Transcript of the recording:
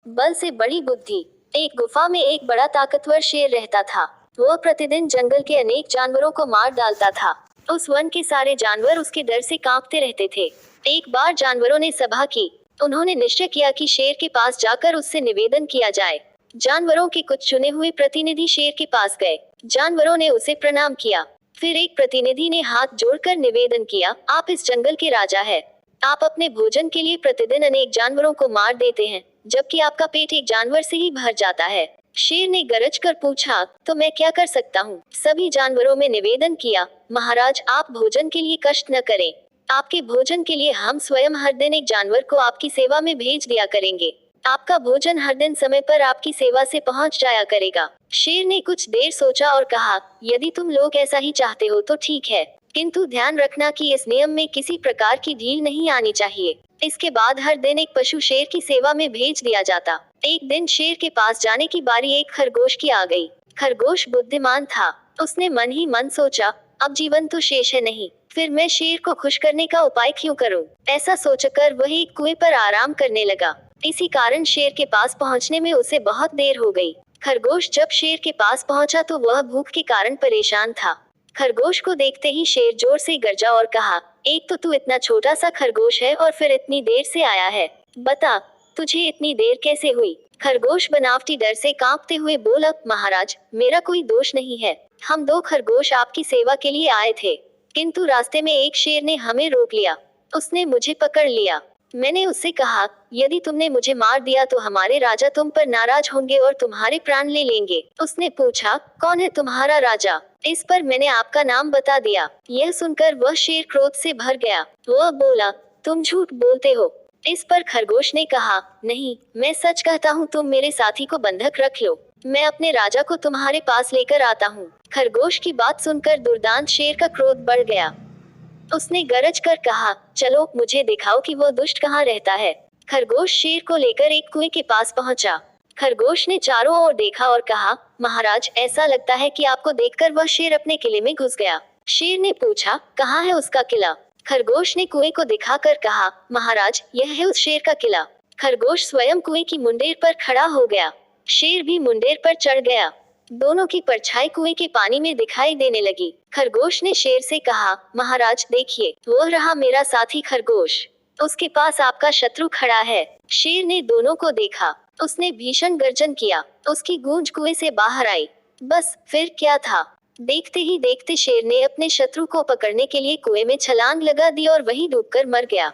बल से बड़ी बुद्धि। एक गुफा में एक बड़ा ताकतवर शेर रहता था। वह प्रतिदिन जंगल के अनेक जानवरों को मार डालता था। उस वन के सारे जानवर उसके डर से कांपते रहते थे। एक बार जानवरों ने सभा की। उन्होंने निश्चय किया कि शेर के पास जाकर उससे निवेदन किया जाए। जानवरों के कुछ चुने हुए प्रतिनिधि शेर के पास गए। जानवरों ने उसे प्रणाम किया। फिर एक प्रतिनिधि ने हाथ जोड़कर निवेदन किया, आप इस जंगल के राजा हैं। आप अपने भोजन के लिए प्रतिदिन अनेक जानवरों को मार देते हैं, जबकि आपका पेट एक जानवर से ही भर जाता है। शेर ने गरज कर पूछा, तो मैं क्या कर सकता हूँ? सभी जानवरों में निवेदन किया, महाराज आप भोजन के लिए कष्ट न करें। आपके भोजन के लिए हम स्वयं हर दिन एक जानवर को आपकी सेवा में भेज दिया करेंगे। आपका भोजन हर दिन समय पर आपकी सेवा से पहुंच जाया करेगा। शेर ने कुछ देर सोचा और कहा, यदि तुम लोग ऐसा ही चाहते हो तो ठीक है, किंतु ध्यान रखना कि इस नियम में किसी प्रकार की ढील नहीं आनी चाहिए। इसके बाद हर दिन एक पशु शेर की सेवा में भेज दिया जाता। एक दिन शेर के पास जाने की बारी एक खरगोश की आ गई। खरगोश बुद्धिमान था। उसने मन ही मन सोचा, अब जीवन तो शेष है नहीं, फिर मैं शेर को खुश करने का उपाय क्यों करूं? ऐसा सोचकर वह एक कुएं पर आराम करने लगा। इसी कारण शेर के पास पहुंचने में उसे बहुत देर हो गई। खरगोश जब शेर के पास पहुंचा तो वह भूख के कारण परेशान था। खरगोश को देखते ही शेर जोर से गरजा और कहा, एक तो तू इतना छोटा सा खरगोश है और फिर इतनी देर से आया है। बता, तुझे इतनी देर कैसे हुई? खरगोश बनावटी डर से कांपते हुए बोला, महाराज मेरा कोई दोष नहीं है। हम दो खरगोश आपकी सेवा के लिए आए थे, किंतु रास्ते में एक शेर ने हमें रोक लिया। उसने मुझे पकड़ लिया। मैंने उससे कहा, यदि तुमने मुझे मार दिया तो हमारे राजा तुम पर नाराज होंगे और तुम्हारे प्राण ले लेंगे। उसने पूछा, कौन है तुम्हारा राजा? इस पर मैंने आपका नाम बता दिया। यह सुनकर वह शेर क्रोध से भर गया। वह बोला, तुम झूठ बोलते हो। इस पर खरगोश ने कहा, नहीं, मैं सच कहता हूँ, तुम मेरे साथी को बंधक रख लो, मैं अपने राजा को तुम्हारे पास लेकर आता हूँ। खरगोश की बात सुनकर दुर्दांत शेर का क्रोध बढ़ गया। उसने गरज कर कहा, चलो मुझे दिखाओ कि वो दुष्ट कहाँ रहता है। खरगोश शेर को लेकर एक कुएं के पास पहुंचा। खरगोश ने चारों ओर देखा और कहा, महाराज ऐसा लगता है कि आपको देखकर वह शेर अपने किले में घुस गया। शेर ने पूछा, कहाँ है उसका किला? खरगोश ने कुएं को दिखाकर कहा, महाराज यह है उस शेर का किला। खरगोश स्वयं कुएं की मुंडेर पर खड़ा हो गया। शेर भी मुंडेर पर चढ़ गया। दोनों की परछाई कुएं के पानी में दिखाई देने लगी। खरगोश ने शेर से कहा, महाराज देखिए, वह रहा मेरा साथी खरगोश, उसके पास आपका शत्रु खड़ा है। शेर ने दोनों को देखा। उसने भीषण गर्जन किया। उसकी गूंज कुएं से बाहर आई। बस फिर क्या था? देखते ही देखते शेर ने अपने शत्रु को पकड़ने के लिए कुएं में छलांग लगा दी और वहीं डूबकर मर गया।